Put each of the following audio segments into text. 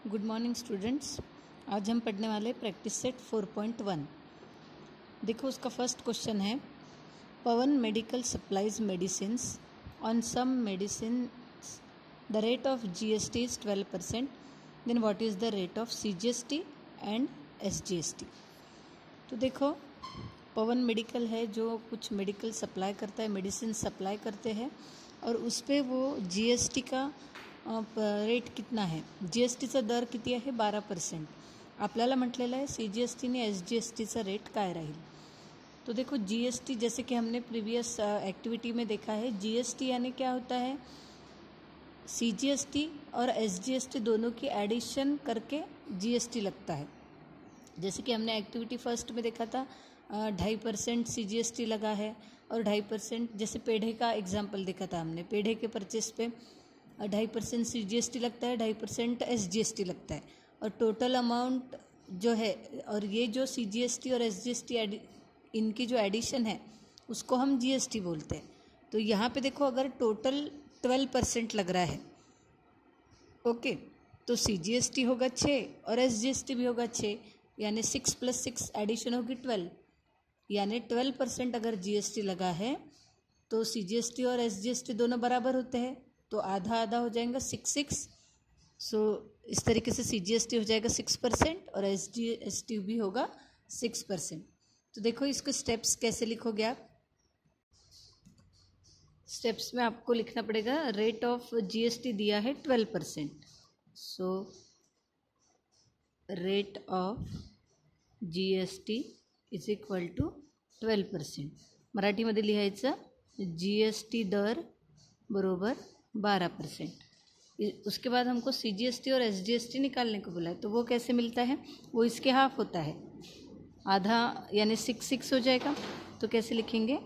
Good morning students. आज हम पढ़ने वाले प्रैक्टिस सेट 4.1। देखो उसका फर्स्ट क्वेश्चन है, Pawan medical supplies medicines on some medicine the rate of GST is 12%, then what is the rate of CGST and SGST. तो देखो पवन मेडिकल है जो कुछ मेडिकल सप्लाई करता है, मेडिसिन सप्लाई करते हैं और उस पर वो जीएसटी का रेट कितना आहे, जीएसटीचा दर किती आहे 12%। आपल्याला म्हटलेलं आहे सीजीएसटी ने एसजीएसटीचा रेट काय राहील। तो देखो जीएसटी जैसे कि हमने प्रीवियस एक्टिविटी में देखा है, जीएसटी यानी क्या होता है, सीजीएसटी और एसजीएसटी दोनों की एडिशन करके जीएसटी लगता है। जैसे कि हमने एक्टिविटी फर्स्ट में देखा था 2.5% सीजीएसटी लगा है और 2.5%, जैसे पेढ़े का एग्जाम्पल देखा था हमने, पेढ़े के परचेस पे 2.5% सीजीएसटी लगता है, 2.5% एसजीएसटी लगता है और टोटल अमाउंट जो है, और ये जो सीजीएसटी और एसजीएसटी इनकी जो एडिशन है उसको हम जीएसटी बोलते हैं। तो यहाँ पे देखो अगर टोटल 12% लग रहा है, ओके, तो सीजीएसटी होगा 6 और एसजीएसटी भी होगा 6, यानी 6 + 6 एडिशन होगी 12, यानी 12% अगर जीएसटी लगा है तो सीजीएसटी और एसजीएसटी दोनों बराबर होते हैं, तो आधा आधा हो जाएगा 6-6। सो इस तरीके से सीजीएसटी हो जाएगा 6% और एसजीएसटी भी होगा 6%। तो देखो इसको स्टेप्स कैसे लिखोगे आप। स्टेप्स में आपको लिखना पड़ेगा, रेट ऑफ जीएसटी दिया है 12%, so rate of GST is equal to 12%। मराठीमध्ये लिहायचं जीएसटी दर बरोबर 12%। उसके बाद हमको सीजीएसटी और एसजीएसटी निकालने को बोला है, तो वो कैसे मिलता है, वो इसके हाफ होता है, आधा यानी 6 हो जाएगा। तो कैसे लिखेंगे,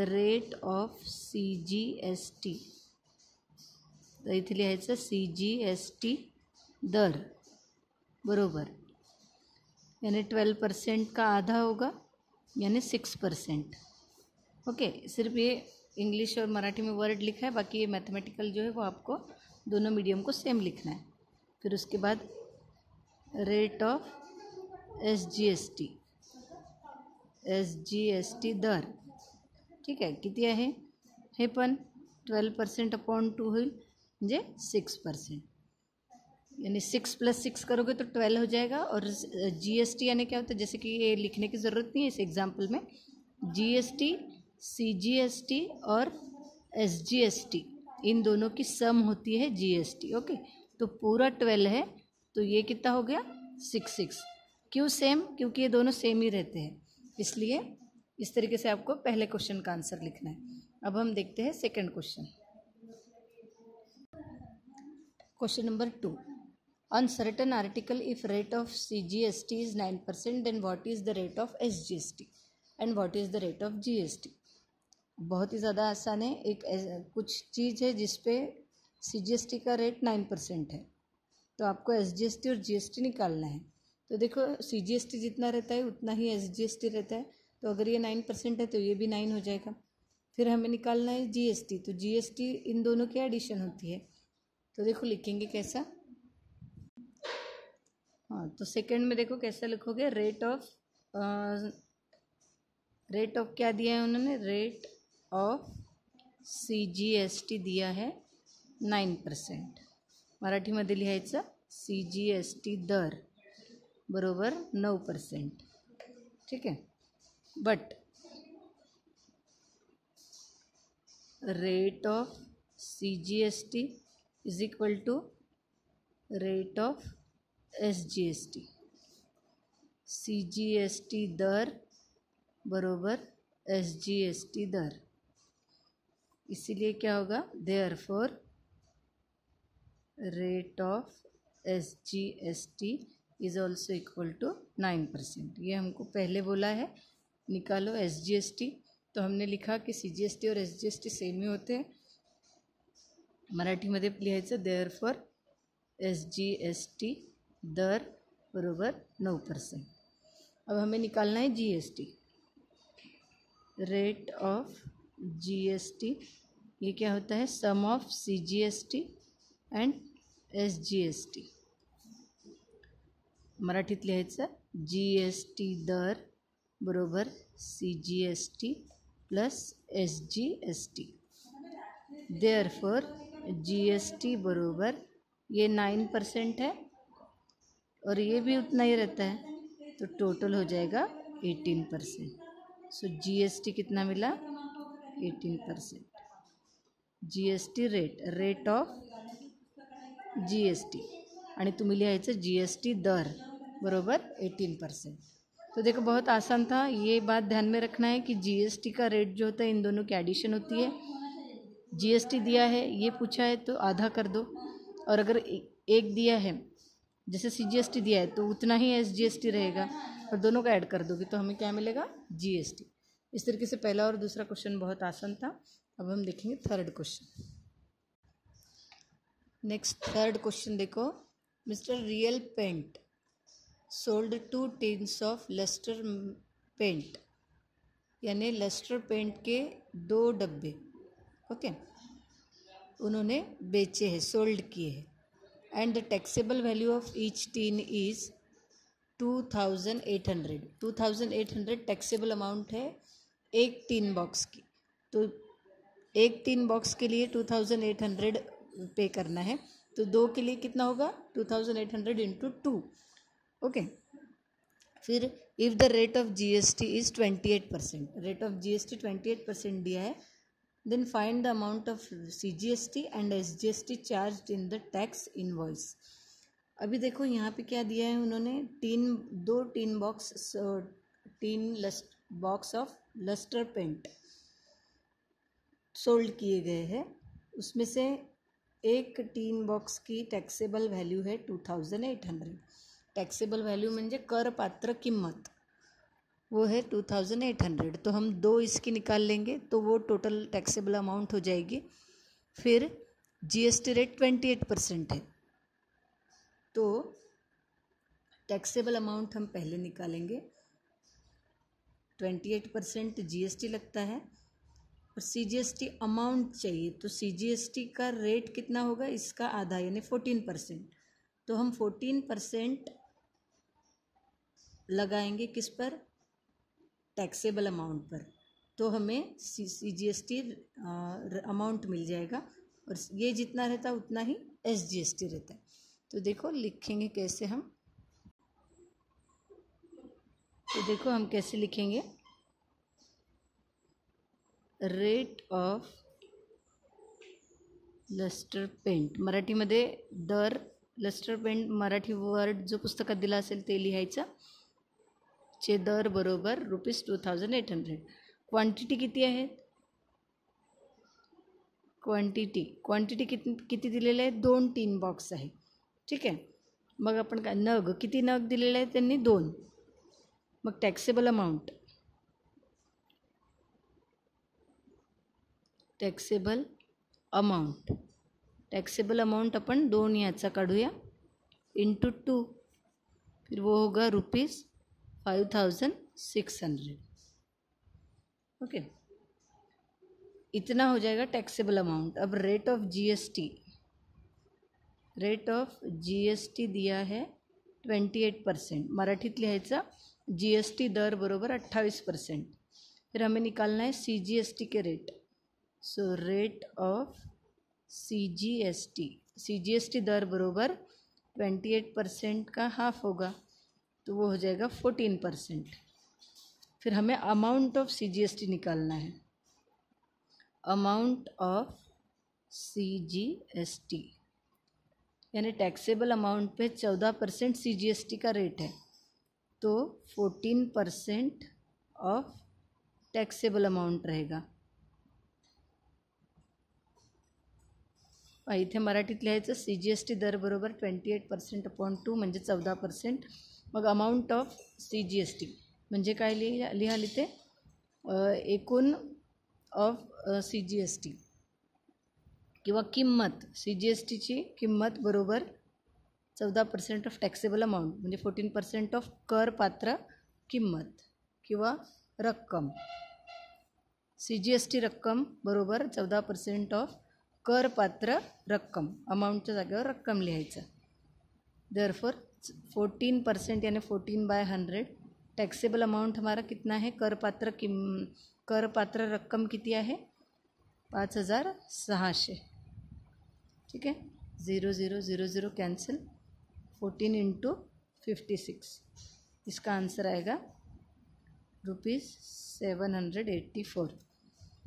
रेट ऑफ सीजीएसटी, तर इथे लिहायचं सीजीएसटी दर बरोबर, यानी 12% का आधा होगा यानी 6%। ओके, सिर्फ ये इंग्लिश और मराठी में वर्ड लिखा है, बाकी ये मैथमेटिकल जो है वो आपको दोनों मीडियम को सेम लिखना है। फिर उसके बाद रेट ऑफ एसजीएसटी दर, ठीक आहे, किती आहे हे पण 12% अपॉन 2 होईल म्हणजे 6%, यानी 6 + 6 करोगे तो 12 हो जाएगा। और जीएसटी यानी क्या होता है, जैसे कि ये लिखने की ज़रूरत नहीं है इस एग्जाम्पल में, जीएसटी सीजीएसटी और एसजीएसटी इन दोनों की सम होती है जीएसटी। ओके, तो पूरा 12 है, तो ये कितना हो गया 6। क्यों सेम, क्योंकि ये दोनों सेम ही रहते हैं, इसलिए इस तरीके से आपको पहले क्वेश्चन का आंसर लिखना है। अब हम देखते हैं second question. Question number 2, on certain article if rate of CGST is 9%, then what is the rate of SGST and what is the rate of GST. बहुत ही ज़्यादा आसान है, एक कुछ चीज़ है जिस पे सीजीएसटी का रेट 9% है, तो आपको एसजीएसटी और जीएसटी निकालना है। तो देखो सीजीएसटी जितना रहता है उतना ही एसजीएसटी रहता है, तो अगर ये 9% है तो ये भी 9 हो जाएगा। फिर हमें निकालना है जीएसटी, तो जीएसटी इन दोनों की एडिशन होती है। तो देखो लिखेंगे कैसा, हाँ, तो सेकंड में देखो कैसा लिखोगे, रेट ऑफ क्या दिया है उन्होंने, रेट ऑफ सीजीएसटी दिया है 9%, मराठीमध्ये लिहायचं सीजीएसटी दर बरोबर 9%, ठीक है। But rate of CGST is equal to rate of SGST, CGST दर बरोबर एसजीएसटी दर, इसीलिए क्या होगा, therefore rate of SGST is also equal to 9%। ये हमको पहले बोला है निकालो एसजीएसटी, तो हमने लिखा कि सीजीएसटी और एसजीएसटी सेम ही होते हैं, मराठीमध्ये लिहायचं देयरफॉर एसजीएसटी दर बरोबर 9%। अब हमें निकालना है जीएसटी, रेट ऑफ जीएसटी, ये क्या होता है, सम ऑफ सीजीएसटी एंड SGST. मराठीत लिहायचं GST दर बरोबर CGST plus SGST. Therefore GST बरोबर ये 9% है और ये भी उतना ही रहता है, तो टोटल हो जाएगा 18%. सो GST कितना मिला? 18%. GST रेट ऑफ GST आणि तुम्ही लिहायचं GST दर बरोबर 18%. तो देखो बहुत आसान था. ये बात ध्यान में रखना है कि GST का रेट जो होता है इन दोनों की एडिशन होती है. GST दिया है, ये पूछा है तो आधा कर दो, और अगर एक दिया है जैसे CGST दिया है तो उतना ही SGST रहेगा, और दोनों का ऐड कर दोगे तो हमें क्या मिलेगा? GST. इस तरीके से पहला और दूसरा क्वेश्चन बहुत आसान था. अब हम देखेंगे third question. Next third question देखो. Mister real paint sold 2 tins of lustre paint, यानी लस्टर पेंट के 2 डब्बे ओके उन्होंने बेचे हैं, सोल्ड किए हैं. And the taxable value of each tin is 2800. 2800 taxable amount है एक टीन बॉक्स की. तो एक टीन बॉक्स के लिए 2800 पे करना है, तो 2 के लिए कितना होगा? 2800 इंटू 2. ओके. फिर if the rate of GST is 28%, rate of GST 28% दिया है, then find the amount of CGST and SGST charge in the tax invoice. अभी देखो यहाँ पे क्या दिया है उन्होंने, 2 tin box of lustre paint sold किए गए हैं. उसमें से एक टीन बॉक्स की टॅक्सेबल व्हॅल्यू है 2800. टॅक्सेबल व्हॅल्यू म्हणजे करपात्र किम्मत, वो है 2800. तो हम 2 इसकी निकाल लेंगे तो वो टोटल टैक्सेबल अमाउंट हो जाएगी. फिर GST रेट 28% है, तो टैक्सेबल अमाउंट हम पहले निकालेंगे. 28% GST लगता है और CGST अमाउंट चाहिए, तो CGST का रेट कितना होगा? इसका आधा यानी 14%. तो हम 14% लगाएंगे किस पर? टैक्सेबल अमाउंट पर. तो हमें CGST अमाउंट मिल जाएगा, और ये जितना रहता है उतना ही SGST रहता है. तो देखो लिखेंगे कैसे हम, तो देखो हम कैसे लिखेंगे. रेट ऑफ लस्टर पेंट, मराठीमध्ये दर लस्टर पेंट मराठी वर्ड जो पुस्तकात दिला असेल ते लिहायचं. चे दर बरोबर ₹2800. क्वांटिटी किती आहे? क्वांटिटी किती दिलेले आहे? 2 टीन बॉक्स आहे. ठीक आहे. मग आपण काय, नग किती नग दिलेले आहेत त्यांनी? 2. मग टॅक्सेबल अमाउंट, टॅक्सेबल अमाउंट अपन 2 याचा काढूया इंटू 2, फिर वो होगा ₹5600. ओके, इतना हो जाएगा टैक्सेबल अमाउंट. अब रेट ऑफ GST दिया है 28%. मराठीत लिहायचा GST दर बरोबर 28%. फिर हमें निकालना है CGST के rate. So rate of CGST दर बरोबर 28% का हाफ होगा, तो वो हो जाएगा 14%. फिर हमें अमाउंट ऑफ CGST निकालना है. अमाउंट ऑफ CGST यानी टैक्सेबल अमाउंट पे 14% CGST का रेट है, तो 14% ऑफ टैक्सेबल अमाउंट रहेगा. इथे मराठीत लिहायचं CGST दर बरोबर 28% अपॉन 2 म्हणजे 14%. मग अमाऊंट ऑफ CGST म्हणजे काय लिहाल इथे? एकूण ऑफ CGST किंवा किंमत, CGSTची किंमत बरोबर 14% ऑफ टॅक्सेबल अमाऊंट म्हणजे 14% ऑफ करपात्र किंमत किंवा रक्कम. CGST रक्कम बरोबर 14% ऑफ करपात्र रक्कम, अमाऊंटच्या जागेवर रक्कम लिहायचं. देयरफॉर 14% यानी 14/100. टैक्सेबल अमाउंट हमारा कितना है, करपात्र रक्कम किती आहे 5,600. ठीक है, 0 0 0 0 कैंसिल. 14 × 56, इसका आंसर आएगा ₹784.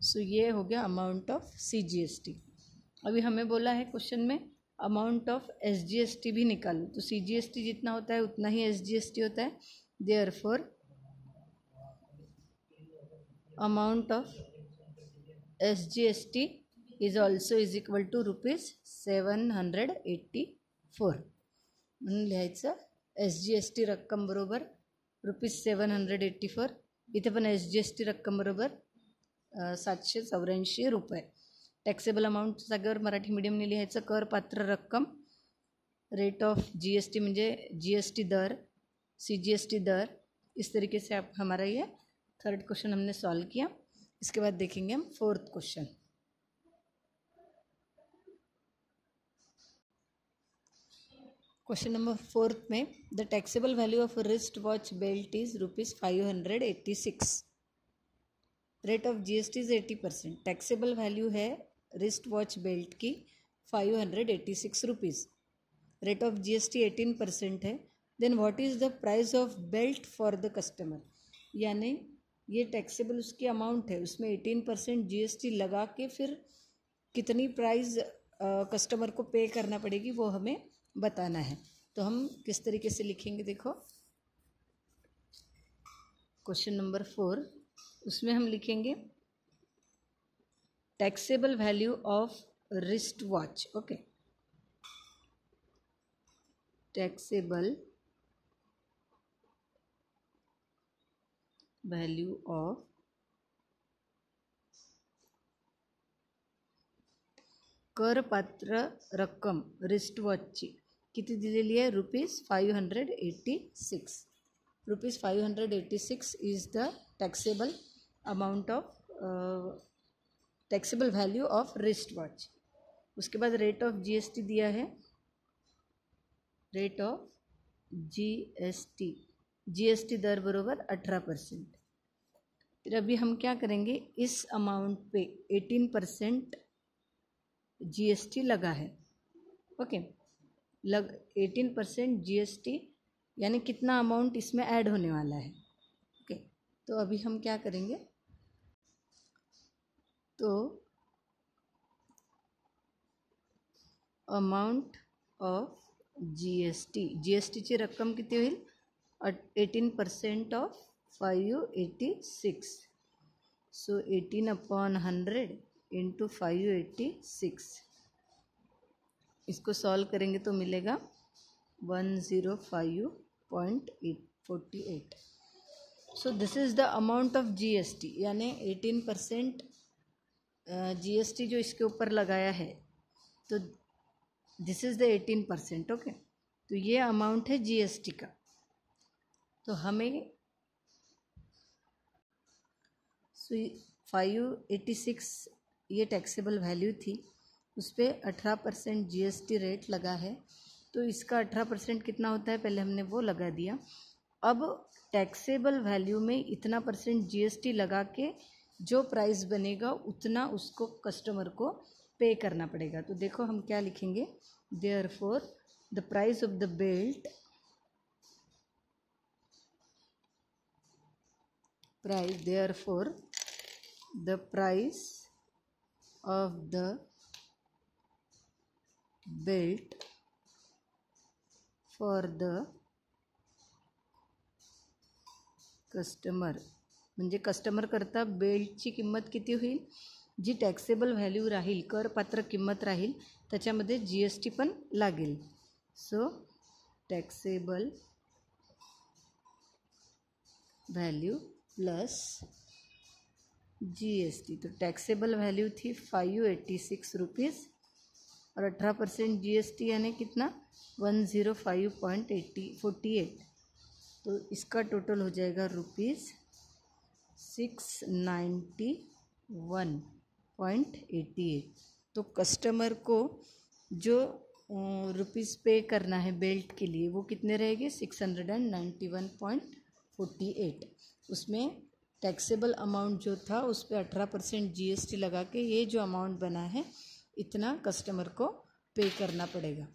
सो ये हो गया अमाउंट ऑफ CGST. अभी हमें बोला है क्वेश्चन में अमाउंट ऑफ SGST भी निकालो. तो CGST जितना होता है उतना ही SGST होता है. Therefore amount of SGST is also is equal to ₹784. म्हणून लिहायचं SGST रक्कम बरोबर ₹784. इथे पण SGST रक्कम बरोबर ₹784. टॅक्सेबल अमाऊंट जागेवर मराठी मीडियमने लिहायचं करपात्र रक्कम. रेट ऑफ GST म्हणजे GST दर, CGST दर. इस तरीके से आप हमारा ये थर्ड क्वेश्चन हमने सॉल्व किया. इसके बाद देखेंगे हम फोर्थ क्वेश्चन. क्वेश्चन नंबर 4 में the taxable value of wrist watch belt is ₹586. Rate of GST is 80%. Taxable value है रिस्ट वॉच बेल्ट की ₹586. रेट ऑफ GST 18% है. Then what is the price of belt for the customer. यानी ये taxable उसकी amount है, उसमें 18% GST लगा के फिर कितनी प्राइस कस्टमर को पे करना पड़ेगी वो हमें बताना है. तो हम किस तरीके से लिखेंगे देखो. क्वेश्चन नंबर 4 उसमें हम लिखेंगे taxable value of wrist watch. Okay, taxable value of करपात्र रक्कम रिस्ट वॉचची किती दिलेली आहे ₹586. ₹586 is the taxable amount of taxable value of wrist watch. उसके बाद रेट ऑफ GST दिया है. रेट ऑफ GST दर बरोबर 18%. फिर अभी हम क्या करेंगे, इस अमाउंट पे 18% GST लगा है. ओके, 18% GST यानी कितना अमाउंट इसमें ऐड होने वाला है. ओके, तो अभी हम क्या करेंगे, तो अमाउंट ऑफ GST ची रक्कम किती होईल 18% ऑफ 586. So 18/100 into 586. इसको सॉल्व करेंगे तो मिलेगा 105.48. So this is the amount of GST यानी 18% GST जो इसके ऊपर लगाया है. तो दिस इज़ द 18%. ओके, तो ये अमाउंट है GST का. तो हमें 586 ये टैक्सेबल वैल्यू थी, उस पर 18% GST रेट लगा है. तो इसका 18% कितना होता है पहले हमने वो लगा दिया. अब टैक्सेबल वैल्यू में इतना % GST लगा के जो प्राइस बनेगा उतना उसको कस्टमर को पे करना पड़ेगा. तो देखो हम क्या लिखेंगे, therefore the price of the belt therefore the price of the belt for the customer म्हणजे कस्टमर करता बेल्टची किंमत किती होईल, जी टॅक्सेबल व्हॅल्यू राहील, करपात्र किंमत राहील, त्याच्यामध्ये GST पण लागेल. सो टॅक्सेबल व्हॅल्यू प्लस GST. तो टैक्सेबल वैल्यू थी 586 रुपीज़ और 18% GST यानी कितना 105.48. तो इसका टोटल हो जाएगा ₹691.88. तो तो कस्टमर को जो रुपीज़ पे करना है बेल्ट के लिए वो कितने रहेंगे 691.48। उसमें टैक्सेबल अमाउंट जो था उस पर 18% GST लगा के ये जो अमाउंट बना है इतना कस्टमर को पे करना पड़ेगा।